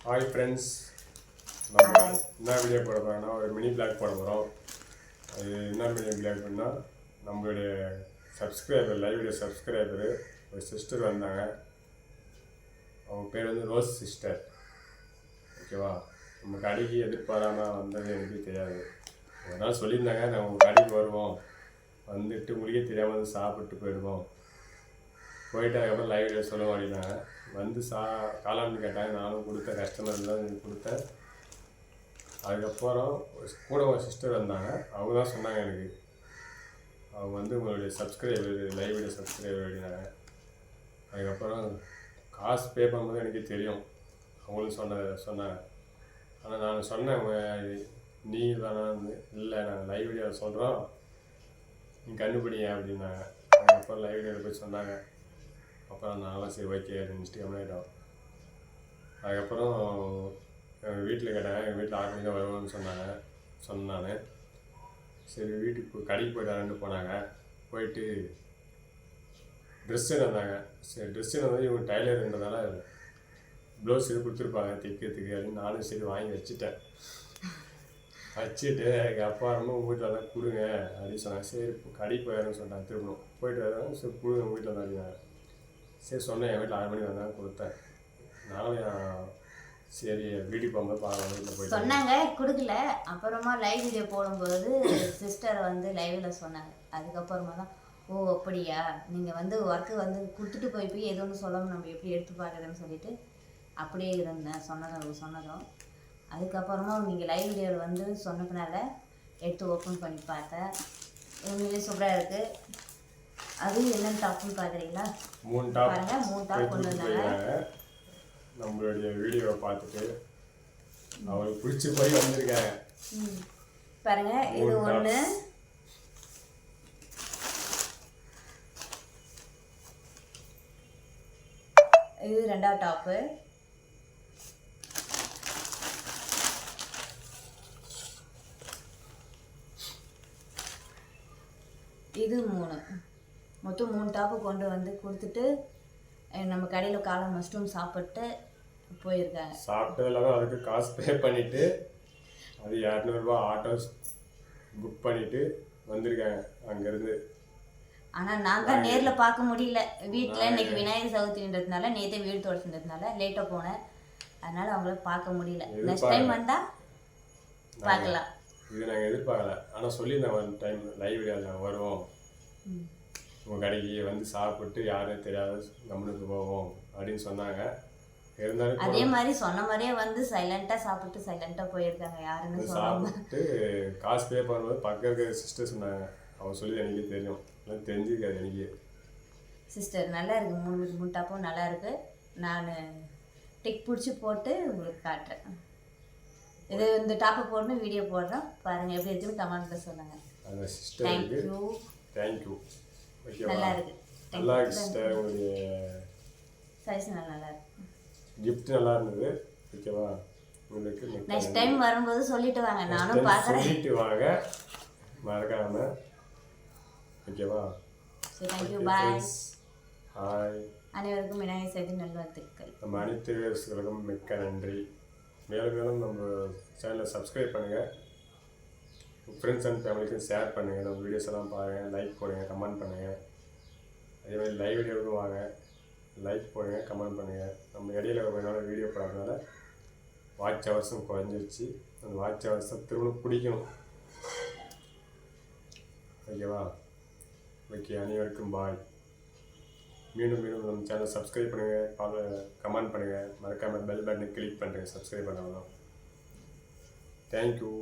Hi friends, நம்ம என்ன video போட போகிறோம்னா ஒரு மினி பிளாக் போட போகிறோம். அது என்ன மினி பிளாக்னா நம்மளுடைய சப்ஸ்கிரைபர் லைவ் வீடியோ சப்ஸ்கிரைபரு ஒரு சிஸ்டர் வந்தாங்க. அவங்க பேர் வந்து ரோஸ் சிஸ்டர். ஓகேவா? நம்ம கடைக்கு எதிர்பாராமல் வந்தது எனக்கு தெரியாது. ஒரு நாள் சொல்லியிருந்தாங்க, நான் உங்கள் கடைக்கு வருவோம், வந்துட்டு முடிக்க தெரியாமல் வந்து சாப்பிட்டு போயிடுவோம். போயிட்டு அதுக்கப்புறம் லைவ் வீடியோ சொல்ல மாட்டேங்கிறாங்க. வந்து காளான்னு கேட்டாங்க, நானும் கொடுத்தேன், கஸ்டமர்லாம் கொடுத்தேன். அதுக்கப்புறம் கூட ஒரு சிஸ்டர் வந்தாங்க. அவங்க தான் சொன்னாங்க எனக்கு, அவங்க வந்து உங்களுடைய சப்ஸ்கிரைபர் லைவ் வீடியோ சப்ஸ்கிரைபர் அப்படின்னாங்க. அதுக்கப்புறம் காசு பே பண்ணும்போது எனக்கு தெரியும், அவங்களும் சொன்னாங்க. ஆனால் நான் சொன்னேன், நீ தானே, இல்லை நாங்கள் லைவ் வீடியோ சொல்கிறோம், நீ கண்டுபிடிங்க அப்படின்னாங்க. அதுக்கப்புறம் லைவ் வீடியோவில் போய் சொன்னாங்க. அப்புறம் நானும் சரி ஓகே நினச்சிட்டு கம்மியாயிட்டோம். அதுக்கப்புறம் எங்கள் வீட்டில் கேட்டாங்க, எங்கள் வீட்டில் 6 மணிக்கு தான் வருவோம்னு சொன்னேன். சரி வீட்டுக்கு கடைக்கு போய்ட்டு போனாங்க. போயிட்டு ட்ரெஸ்ஸு வந்தாங்க. சரி ட்ரெஸ்ஸு வந்து இவங்க டைலருன்றதால ப்ளவுஸ் இது கொடுத்துருப்பாங்க தைக்கிறதுக்கு அப்படின்னு நானும் சரி வாங்கி வச்சுட்டு எங்கள் அப்பா ரொம்ப உங்கள் வீட்டில் தான் கொடுங்க அப்படின்னு சொன்னாங்க. சரி கடைக்கு போயிடுறேன்னு சொன்னாங்க. திரும்பணும் போயிட்டு வரேன். சரி கொடுங்க உங்கள் வீட்டில் தான் அப்படின்னாங்க. சரி சொன்னேன், என் வீட்டில் 6 மணிக்கு வந்தாங்க, கொடுத்தேன். நானும் சரி வீட்டுக்கு போகும்போது பார்க்கலாம் வீட்டில் போயிட்டு சொன்னாங்க, கொடுக்கல. அப்புறமா லைவ் வீடியோ போடும்போது சிஸ்டர் வந்து லைவில் சொன்னாங்க. அதுக்கப்புறமா தான் ஓ அப்படியா, நீங்கள் வந்து ஒர்க்கு வந்து கொடுத்துட்டு போய் எது ஒன்று சொல்லாமல் நம்ம எப்படி எடுத்து பார்க்குறதுன்னு சொல்லிட்டு அப்படியே இருந்தேன் சொன்னதும். அதுக்கப்புறமா நீங்கள் லைவ் வீடியோவில் வந்து சொன்னதுனால எடுத்து ஓப்பன் பண்ணி பார்த்தேன். உண்மையிலே சூப்பராக இருக்குது. அது என்னென்னு டாப்னு பார்க்குறீங்களா? 3 டாப் பாருங்க, 3 டாப் கொண்டு வந்தாங்க. நம்மளுடைய வீடியோவை பார்த்துட்டு அவங்களுக்கு பிடிச்சி போய் வந்திருக்காங்க. பாருங்க, இது ஒன்று, இது 2வது டாப்பு, இது 3. மொத்தம் 3 டாப்பு கொண்டு வந்து கொடுத்துட்டு நம்ம கடையில் காளான் மஷ்ரூம் சாப்பிட்டு போயிருக்காங்க. சாப்பிட்டு இல்லாமல் அதுக்கு காசு பே பண்ணிவிட்டு அது 200 ஆட்டோ புக் பண்ணிவிட்டு வந்திருக்காங்க அங்கேருந்து. ஆனால் நான் தான் நேரில் பார்க்க முடியல. வீட்டில் இன்னைக்கு விநாயகர் சதுர்த்தின்றதுனால நேற்றே வீடு தொடச்சுன்றதுனால லேட்டாக போனேன். அதனால் அவங்கள பார்க்க முடியல. நெக்ஸ்ட் டைம் வந்தால் பார்க்கலாம். இது நாங்கள் எதிர்பார்க்கல. ஆனால் சொல்லியிருந்தேன் ஒரு டைம் லைவ் வீடியோவில் நாங்கள் வருவோம், உங்கள் கடைக்கு வந்து சாப்பிட்டு யாரும் தெரியாத நம்மளுக்கு போவோம் அப்படின்னு சொன்னாங்க. இருந்தாலும் அதே மாதிரி சொன்ன மாதிரியே வந்து சைலண்ட்டாக சாப்பிட்டு சைலண்ட்டாக போயிருக்காங்க. யாருன்னு சாப்பிட்டு காசு பே பண்ணும்போது பக்கம் இருக்கிற சிஸ்டர் சொன்னாங்க. அவங்க சொல்லி எனக்கே தெரியும், எல்லாம் தெரிஞ்சுக்காது எனக்கு. சிஸ்டர் நல்லா இருக்குது, 3 டாப்பும் நல்லா இருக்குது. நான் டிக் பிடிச்சி போட்டு உங்களுக்கு காட்டுறேன். இது இந்த டாப்பை போடணும் வீடியோ போடுறோம் பாருங்கள், எப்படி இருக்குன்னு கமெண்ட்டில் சொல்லுங்கள். அந்த சிஸ்டருக்கு தேங்க்யூ. நல்லா இருக்குது, நல்லா இருக்கு சிஸ்டர். உங்களுக்கு சைஸ் நல்லா இருக்கு, கிஃப்ட் நல்லா இருந்தது. ஓகேவா? உங்களுக்கு நெக்ஸ்ட் டைம் வரும்போது சொல்லிட்டு வாங்க, நானும் பார்க்குறேன். சொல்லிட்டு வாங்க மறக்காம. ஓகேவா? சரி, தேங்க்யூ, பாய். ஹாய். அனைவருக்கும் விநாயகர் சதுர்த்தி நல்வாழ்த்துக்கள். நம்ம அனைத்து வியூவர்ஸ்களுக்கும் மிக்க நன்றி. மேலும் மேலும் நம்ம சேனலை சப்ஸ்கிரைப் பண்ணுங்கள், ஃப்ரெண்ட்ஸ் அண்ட் ஃபேமிலிக்கும் ஷேர் பண்ணுங்கள், நம்ம வீடியோஸ் எல்லாம் பாருங்கள், லைக் போடுங்க, கமெண்ட் பண்ணுங்கள். அதே மாதிரி லைவ் வீடியோவுக்கும் வாங்க, லைக் போடுங்க, கமெண்ட் பண்ணுங்கள். நம்ம இடையில ஒரு நாள் வீடியோ போடாதனால வாட்ச் ஹவர்ஸும் குறைஞ்சிருச்சு. அந்த வாட்ச் ஹவர்ஸை திரும்ப பிடிக்கணும். ஓகேவா? ஓகே, அனைவருக்கும் பாய். மீண்டும் நம்ம சேனலை சப்ஸ்கிரைப் பண்ணுங்கள், கமெண்ட் பண்ணுங்கள், மறக்காமல் பெல் பட்டனை கிளிக் பண்ணுறேன் சப்ஸ்கிரைப் பண்ணலாம். தேங்க்யூ.